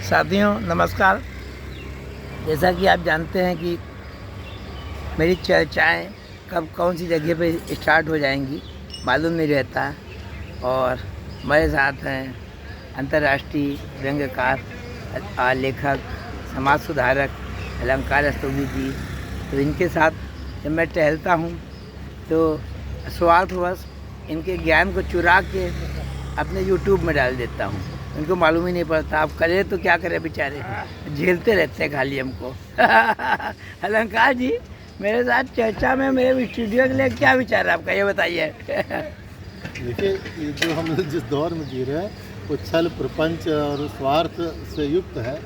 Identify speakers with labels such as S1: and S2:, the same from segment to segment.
S1: साथियों नमस्कार। जैसा कि आप जानते हैं कि मेरी चर्चाएँ कब कौन सी जगह पे स्टार्ट हो जाएंगी मालूम नहीं रहता। और मेरे साथ हैं अंतर्राष्ट्रीय व्यंग्यकार, लेखक, समाज सुधारक अलंकार रस्तोगी जी। तो इनके साथ जब मैं टहलता हूँ तो स्वार्थवश इनके ज्ञान को चुरा के अपने यूट्यूब में डाल देता हूँ। उनको मालूम ही नहीं पड़ता। आप करें तो क्या करें, बेचारे झेलते रहते हैं खाली हमको। अलंकार जी, मेरे साथ चर्चा में मेरे स्टूडियो के लिए क्या विचार है आपका, ये बताइए।
S2: देखिए, ये जो हम जिस दौर में जी रहे हैं वो छल प्रपंच और स्वार्थ से युक्त है।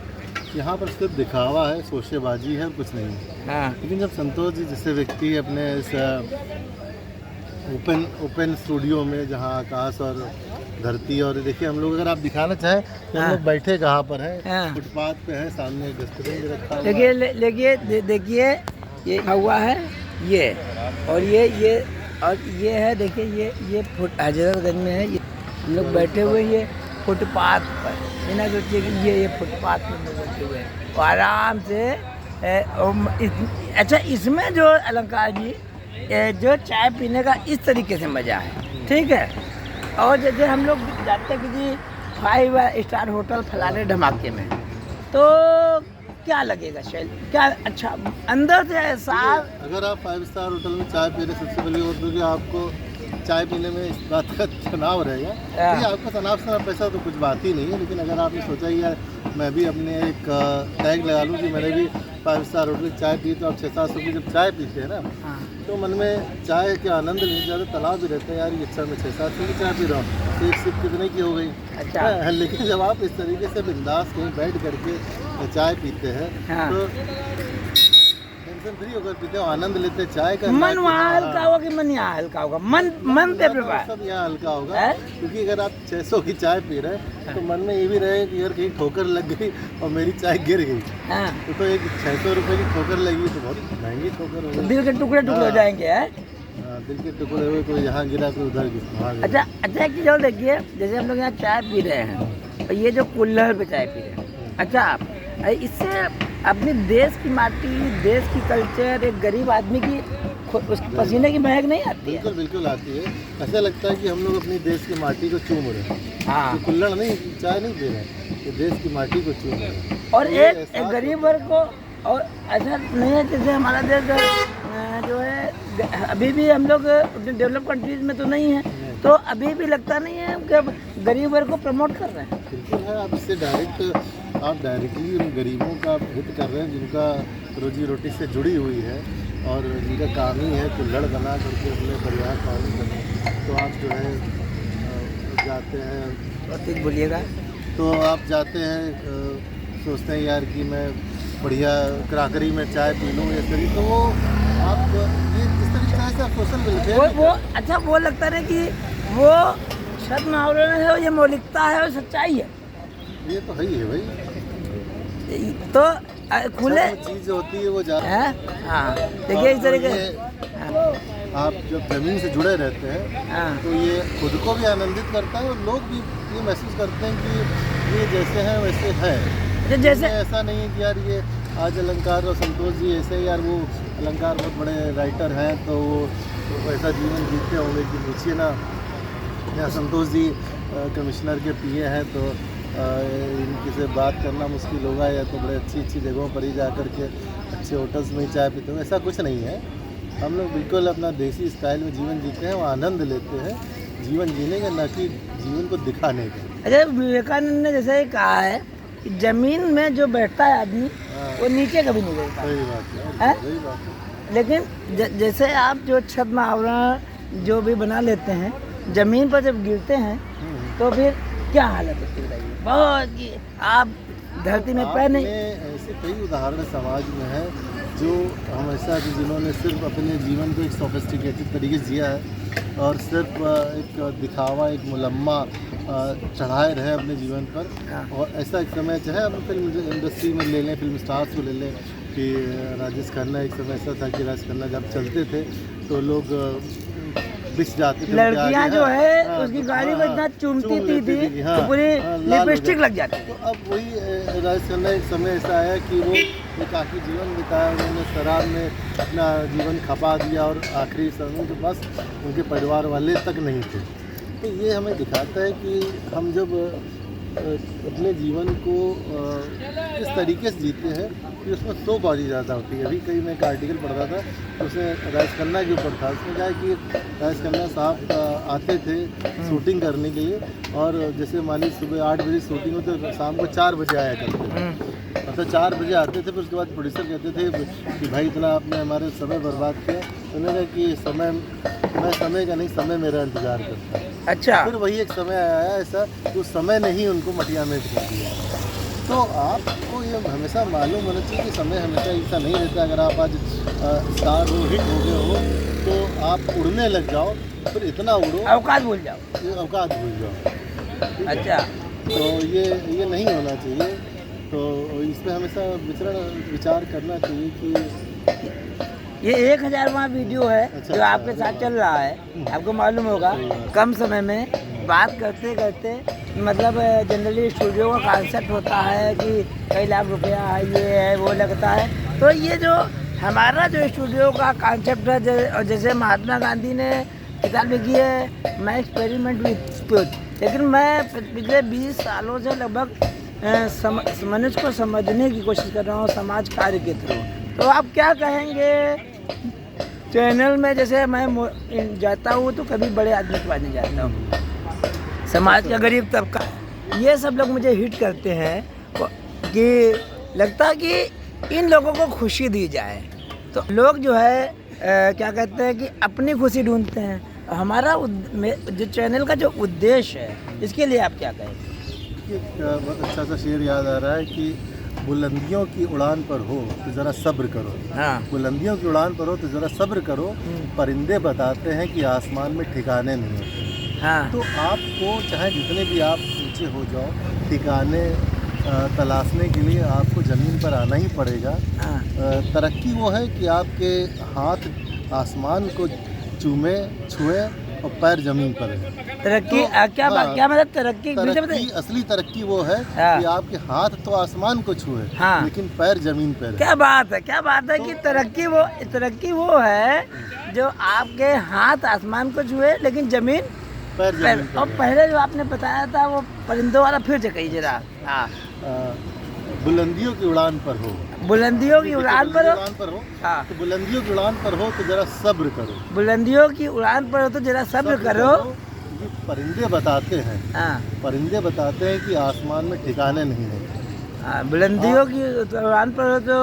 S2: यहाँ पर सिर्फ दिखावा है, शोशेबाजी है, कुछ नहीं है।
S1: हाँ।
S2: लेकिन जब संतोष जी जैसे व्यक्ति अपने इस ओपन स्टूडियो में, जहाँ आकाश और धरती, और देखिए हम लोग, अगर आप दिखाना चाहें तो हम लोग बैठे कहाँ पर हैं, फुटपाथ पे हैं, सामने डस्टबिन भी रखा हुआ है।
S1: देखिए ये हुआ है ये, और ये है। देखिए ये हजरतगंज में है। ये हम लोग बैठे हुए ये फुटपाथ पर, बिना सोचिए कि ये फुटपाथ पर लोग बैठे हुए हैं और आराम से। अच्छा, इसमें जो अलंकार जी जो चाय पीने का इस तरीके से मज़ा है, ठीक है। और जैसे हम लोग जाते हैं किसी 5 स्टार होटल फलाने धमाके में, तो क्या लगेगा शैल, क्या अच्छा अंदर से एहसास।
S2: अगर आप 5 स्टार होटल में चाय पी रहे, सबसे पहले और क्योंकि आपको चाय पीने में इस बात का तनाव रहेगा। देखिए, आपका तनाव से पैसा तो कुछ बात ही नहीं है। लेकिन अगर आपने सोचा यार मैं भी अपने एक टैग लगा लूँ कि मैंने भी 5 स्टार होटल में चाय पी, तो आप 600-700 की जब चाय पीते हैं ना, तो मन में चाय के आनंद लेने ज़्यादा तनाव भी रहता है। यार ये अच्छा, मैं 600-700 की चाय पी रहा हूँ, तो एक सिप कितने की हो गई। अच्छा। लेकिन जब आप इस तरीके से बिंदास कहीं बैठ करके चाय पीते हैं तो टेंशन फ्री होकर पीते हो, आनंद लेते हैं चाय का।
S1: मन वहाँ हल्का होगा कि मन यहाँ हल्का होगा, मन पे प्रभाव
S2: सब यहाँ हल्का होगा। क्योंकि अगर आप 600 की चाय पी रहे हैं तो मन में ये भी रहे कि यार कहीं ठोकर लग गई और मेरी चाय गिर गई, तो एक 600 रुपये की ठोकर लगी तो बहुत महंगी ठोकर हो गई।
S1: दिल के टुकड़े हो जाएंगे।
S2: दिल के टुकड़े हुए, कोई यहाँ गिरा कोई उधर गिरा।
S1: अच्छा, एक चीज़ और देखिए, जैसे हम लोग यहाँ चाय पी रहे हैं और ये जो कुल्हड़ पे चाय पी रहे हैं, अच्छा आप इससे अपने देश की माटी, देश की कल्चर, एक गरीब आदमी की उसके पसीने की महक नहीं आती है?
S2: बिल्कुल आती है। ऐसा लगता है कि हम लोग अपनी देश की माटी को चूम रहे हैं। हाँ, तो कुल्हड़ नहीं, चाय नहीं पी रहे हैं, तो देश की माटी को चूम रहे हैं।
S1: और एक गरीब वर्ग को, और ऐसा नहीं है जैसे हमारा देश जो है अभी भी हम लोग डेवलप कंट्रीज में तो नहीं है, तो अभी भी लगता नहीं है कि गरीब वर्ग को प्रमोट कर रहे हैं।
S2: बिल्कुल है। आप इससे डायरेक्टली उन गरीबों का हित कर रहे हैं जिनका रोजी रोटी से जुड़ी हुई है और जिनका काम ही है कुल्हड़ बना करके अपने परिवार पालन करना। तो आप जो है जाते हैं,
S1: प्रतीक बोलिएगा, तो
S2: आप जाते हैं, सोचते हैं यार कि मैं बढ़िया क्राकरी में चाय पी लूँ या करी, तो वो आप ये इस तरीके से आप सोशल वेलफेयर
S1: वो अच्छा, वो लगता है कि वो छद्म आवरण है, ये मौलिकता है और सच्चाई है।
S2: ये तो है ही है भाई।
S1: तो खुले
S2: चीज़ होती है वो जा।
S1: हाँ, देखिए इस तरीके
S2: आप जब ज़मीन से जुड़े रहते हैं तो ये खुद को भी आनंदित करता है और लोग भी ये महसूस करते हैं कि ये जैसे हैं वैसे है। जैसे ऐसा नहीं है कि यार ये आज अलंकार और संतोष जी ऐसे, यार वो अलंकार बहुत बड़े राइटर हैं तो वो ऐसा जीवन जीते होंगे कि पूछिए ना। या संतोष जी कमिश्नर के पीए हैं तो इनकी से बात करना मुश्किल होगा, या तो बड़े अच्छी जगहों पर ही जा कर के अच्छे होटल्स में ही चाय पीते हैं। ऐसा कुछ नहीं है। हम लोग बिल्कुल अपना देसी स्टाइल में जीवन जीते हैं, वो आनंद लेते हैं जीवन जीने का, न कि जीवन को दिखाने का।
S1: अच्छा, विवेकानंद ने जैसे कहा है कि जमीन में जो बैठता है आदमी वो नीचे कभी नहीं बैठता।
S2: सही बात है, सही बात है।
S1: लेकिन जैसे आप जो छद्म आवरण जो भी बना लेते हैं, जमीन पर जब गिरते हैं तो फिर क्या हालत होती है? बहुत आप धरती में पैर नहीं।
S2: ऐसे कई उदाहरण समाज में है जो हम ऐसा कि जिन्होंने सिर्फ अपने जीवन को एक सोफिस्टिकेटेड तरीके से जिया है और सिर्फ एक दिखावा, एक मुलम्मा चढ़ाए रहे अपने जीवन पर। और ऐसा एक समय चाहे हम फिल्म इंडस्ट्री में ले लें, फिल्म स्टार्स को ले लें कि राजेश खन्ना, एक समय ऐसा था कि राजेश खन्ना जब चलते थे तो लोग बिछ जाते थे।
S1: लड़कियां जो है उसकी गाड़ी को इतना चूमती थी तो पूरी लिपस्टिक लग जाती।
S2: तो अब वही राजेश खन्ना एक समय ऐसा आया कि वो एक आखिरी जीवन बिताया, उन्होंने शराब में अपना जीवन खपा दिया और आखिरी समय के पास उनके परिवार वाले तक नहीं थे। तो ये हमें दिखाता है कि हम जब अपने जीवन को इस तरीके से जीते हैं कि उसमें शोबाजी ज़्यादा होती है। अभी कहीं मैं एक आर्टिकल पढ़ रहा था, उसमें राजेश खन्ना के ऊपर था। उसमें क्या है कि राजेश खन्ना साहब आते थे शूटिंग करने के लिए, और जैसे मान लीजिए सुबह 8 बजे शूटिंग हो तो शाम को 4 बजे आया करते थे। मतलब 4 बजे आते थे, फिर उसके बाद प्रोड्यूसर कहते थे कि भाई इतना आपने हमारे समय बर्बाद किया। उन्होंने कहा कि समय, मैं समय का नहीं, समय मेरा इंतज़ार करता है।
S1: अच्छा।
S2: फिर वही एक समय आया ऐसा, उस समय ने ही उनको मटियामेट कर दिया। तो आपको ये हमेशा मालूम होना चाहिए कि समय हमेशा ऐसा नहीं रहता। अगर आप आज स्टार हो, हिट हो गए हो, तो आप उड़ने लग जाओ, फिर इतना उड़ो,
S1: औकात भूल जाओ,
S2: ये औकात भूल जाओ।
S1: अच्छा।
S2: तो ये नहीं होना चाहिए। तो इस पर हमेशा विचार करना चाहिए कि
S1: ये 1000वां वीडियो है जो आपके साथ चल रहा है। आपको मालूम होगा कम समय में बात करते करते, मतलब जनरली स्टूडियो का कॉन्सेप्ट होता है कि कई लाख रुपया है, ये है वो लगता है। तो ये जो हमारा जो स्टूडियो का कॉन्सेप्ट है, जैसे महात्मा गांधी ने किताब लिखी है मैं एक्सपेरिमेंट विथ ट्रुथ, लेकिन मैं पिछले 20 सालों से लगभग मनुष्य को समझने की कोशिश कर रहा हूँ समाज कार्य के थ्रू। तो आप क्या कहेंगे चैनल में? जैसे मैं जाता हूँ तो कभी बड़े आदमी के पास नहीं जाता हूँ, समाज का गरीब तबका, ये सब लोग मुझे हिट करते हैं कि लगता है कि इन लोगों को खुशी दी जाए। तो लोग जो है क्या कहते हैं कि अपनी खुशी ढूंढते हैं। हमारा जो चैनल का जो उद्देश्य है, इसके लिए आप क्या कहेंगे?
S2: बहुत अच्छा सा शेर याद आ रहा है कि बुलंदियों की उड़ान पर हो तो ज़रा सब्र करो।
S1: हाँ।
S2: बुलंदियों की उड़ान पर हो तो ज़रा सब्र करो, परिंदे बताते हैं कि आसमान में ठिकाने नहीं होते।
S1: हाँ।
S2: तो आपको चाहे जितने भी आप ऊंचे हो जाओ, ठिकाने तलाशने के लिए आपको ज़मीन पर आना ही पड़ेगा।
S1: हाँ।
S2: तरक्की वो है कि आपके हाथ आसमान को चूमे छुए और पैर जमीन पर है।
S1: तरक्की
S2: तो,
S1: क्या मतलब तरक्की?
S2: असली तरक्की वो है कि आपके हाथ तो आसमान को छुए, लेकिन पैर जमीन पर है।
S1: क्या बात है तो, कि तरक्की वो है जो आपके हाथ आसमान को छुए लेकिन जमीन पैर। और पहले जो आपने बताया था वो परिंदों वाला, फिर से कही जरा।
S2: बुलंदियों की उड़ान पर हो,
S1: बुलंदियों की उड़ान पर हो। हाँ।
S2: तो बुलंदियों की उड़ान पर हो तो जरा सब्र करो।
S1: बुलंदियों की उड़ान पर हो तो जरा सब्र करो।
S2: परिंदे बताते हैं, परिंदे बताते हैं कि आसमान में ठिकाने नहीं होते।
S1: बुलंदियों की उड़ान पर हो तो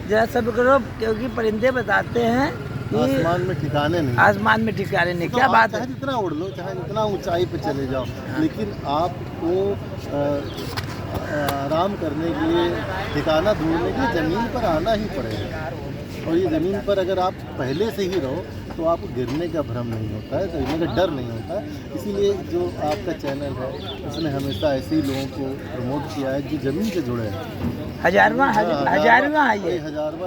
S1: जरा सब्र करो, क्योंकि परिंदे बताते हैं
S2: आसमान में ठिकाने नहीं।
S1: आसमान में ठिकाने नहीं। क्या बात है?
S2: चाहे जितना उड़ लो, चाहे जितना ऊंचाई पे चले जाओ, लेकिन आपको आराम करने के लिए, ठिकाना ढूंढने के लिए ज़मीन पर आना ही पड़ेगा। और ये ज़मीन पर अगर आप पहले से ही रहो तो आपको गिरने का भ्रम नहीं होता है, गिरने का डर नहीं होता है। इसीलिए जो आपका चैनल है उसने हमेशा ऐसे ही लोगों को प्रमोट किया है जो ज़मीन से जुड़े हैं।
S1: हजारवां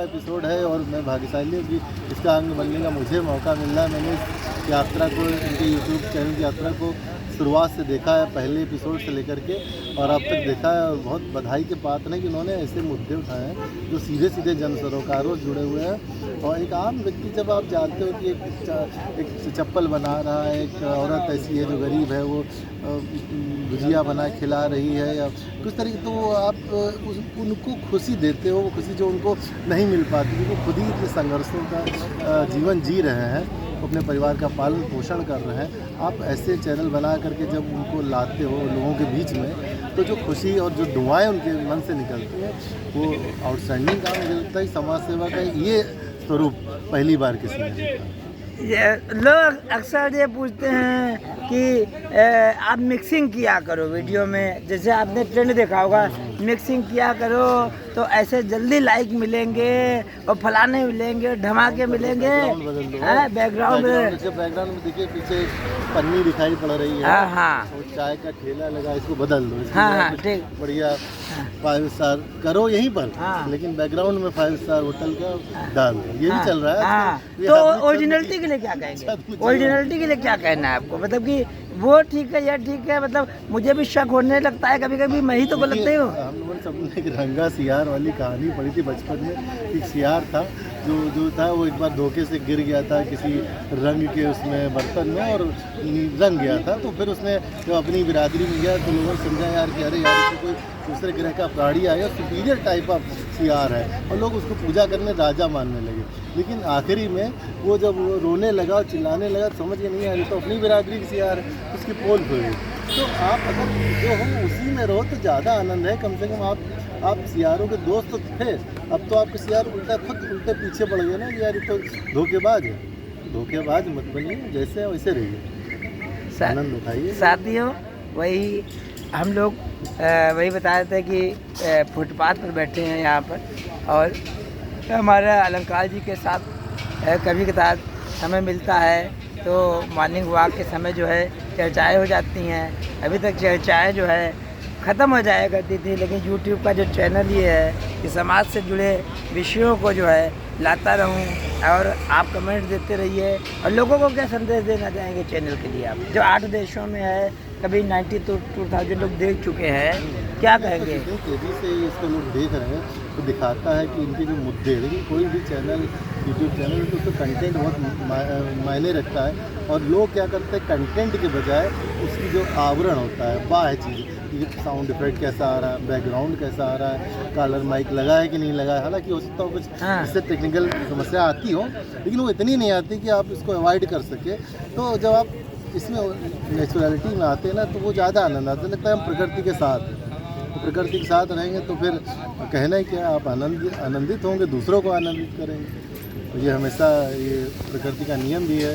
S2: एपिसोड है और मैं भाग्यशाली हूँ कि इसका अंग बनने का मुझे मौका मिल रहा है। मैंने इस यात्रा को, इनके यूट्यूब चैनल की यात्रा को शुरुआत से देखा है, पहले एपिसोड से लेकर के और अब तक देखा है। और बहुत बधाई के पात्र हैं कि उन्होंने ऐसे मुद्दे उठाए हैं जो सीधे सीधे जन सरोकारों से जुड़े हुए हैं। और एक आम व्यक्ति, जब आप जानते हो कि एक चप्पल बना रहा है, एक औरत ऐसी है जो गरीब है, वो भुजिया बना खिला रही है या कुछ तरीके, तो आप उनको खुशी देते हो, वो खुशी जो उनको नहीं मिल पाती, क्योंकि खुद ही इतने संघर्षों का जीवन जी रहे हैं, अपने परिवार का पालन पोषण कर रहे हैं। आप ऐसे चैनल बना करके जब उनको लाते हो लोगों के बीच में, तो जो खुशी और जो दुआएं उनके मन से निकलती हैं वो आउटस्टैंडिंग काम मिलता है। समाज सेवा का ये स्वरूप पहली बार किसी ने देखा।
S1: लोग अक्सर ये पूछते हैं कि आप मिक्सिंग किया करो वीडियो में। जैसे आपने ट्रेंड देखा होगा मिक्सिंग किया करो तो ऐसे जल्दी लाइक मिलेंगे और फलाने मिलेंगे, धमाके मिलेंगे। बैकग्राउंड
S2: में देखिए पीछे पन्नी दिखाई पड़ रही है।
S1: हाँ,
S2: और चाय का ठेला लगा, इसको बदल दो।
S1: हाँ, ठीक,
S2: बढ़िया 5 स्टार करो यहीं पर। लेकिन बैकग्राउंड में 5 स्टार होटल का डाल दो, ये भी चल रहा है।
S1: तो ओरिजिनलिटी के लिए क्या कहेंगे? ओरिजिनलिटी के लिए क्या कहना है आपको? मतलब कि वो ठीक है या ठीक है, मतलब मुझे भी शक होने लगता है कभी कभी, मैं ही तो गलत नहीं हूँ।
S2: हम लोगों ने सबने एक रंगा सियार वाली कहानी पढ़ी थी बचपन में। एक सियार था जो था वो एक बार धोखे से गिर गया था किसी रंग के उसमें बर्तन में और रंग गया था। तो फिर उसने जब अपनी बिरादरी में गया तो लोगों ने समझा यार कि अरे यार इसको कोई दूसरे ग्रह का प्राणी आया, सुपीरियर टाइप ऑफ सियार है, और लोग उसको पूजा करने राजा मानने लगे। लेकिन आखिरी में वो जब वो रोने लगा और चिल्लाने लगा तो समझ के नहीं आया तो अपनी बिरादरी की सियार है, उसकी पोल खुल गई। तो आप अगर जो हो उसी में रहो तो ज़्यादा आनंद है। कम से कम आप सियारों के दोस्त तो थे, अब तो आपके सियार खुद उल्टे पीछे पड़ गए ना यार, ये तो धोखेबाज है। धोखेबाज मत बनिए, जैसे है वैसे रहिए, आनंद उठाइए।
S1: साथियों, वही हम लोग वही बता रहे थे कि फुटपाथ पर बैठे हैं यहाँ पर, और हमारे अलंकार जी के साथ कभी कभार समय मिलता है तो मॉर्निंग वॉक के समय जो है चर्चाएँ हो जाती हैं। अभी तक चर्चाएँ जो है ख़त्म हो जाया करती थी, लेकिन यूट्यूब का जो चैनल ये है कि समाज से जुड़े विषयों को जो है लाता रहूं, और आप कमेंट देते रहिए। और लोगों को क्या संदेश देना चाहेंगे चैनल के लिए आप, जो 8 देशों में है, कभी 92,000 लोग देख चुके हैं, क्या कहेंगे?
S2: तेजी से इसको लोग देख रहे हैं तो दिखाता है कि इनके जो मुद्दे, लेकिन कोई भी चैनल यूट्यूब चैनल तो उसका कंटेंट बहुत मायने रखता है। और लोग क्या करते हैं, कंटेंट के बजाय उसकी जो आवरण होता है, बाह्य चीज़, साउंड इफेक्ट कैसा आ रहा है, बैकग्राउंड कैसा आ रहा है, कॉलर माइक लगा है कि नहीं लगा है। हालांकि हो सकता हो कुछ इससे टेक्निकल समस्या आती हो, लेकिन वो इतनी नहीं आती कि आप इसको अवॉइड कर सके। तो जब आप इसमें नेचुरलिटी में आते हैं ना तो वो ज़्यादा आनंद आता है, लगता है हम प्रकृति के साथ हैं। तो प्रकृति के साथ रहेंगे तो फिर कहना है कि आप आनंदित होंगे, दूसरों को आनंदित करेंगे। तो ये हमेशा ये प्रकृति का नियम भी है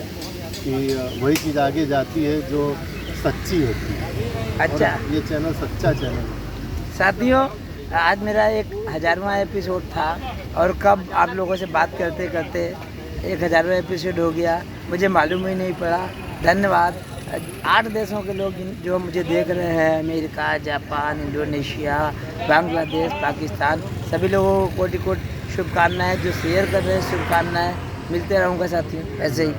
S2: कि वही चीज़ आगे जाती है जो सच्ची होती है।
S1: अच्छा,
S2: ये चैनल सच्चा चैनल है।
S1: साथियों, आज मेरा 1000वां एपिसोड था, और कब आप लोगों से बात करते करते 1000वां एपिसोड हो गया, मुझे मालूम ही नहीं पड़ा। धन्यवाद 8 देशों के लोग जो मुझे देख रहे हैं, America, Japan, Indonesia, Bangladesh, Pakistan, सभी लोगों को कोटि-कोटि शुभकामनाएं। जो शेयर कर रहे हैं शुभकामनाएं। मिलते रहूँगा साथियों ऐसे ही।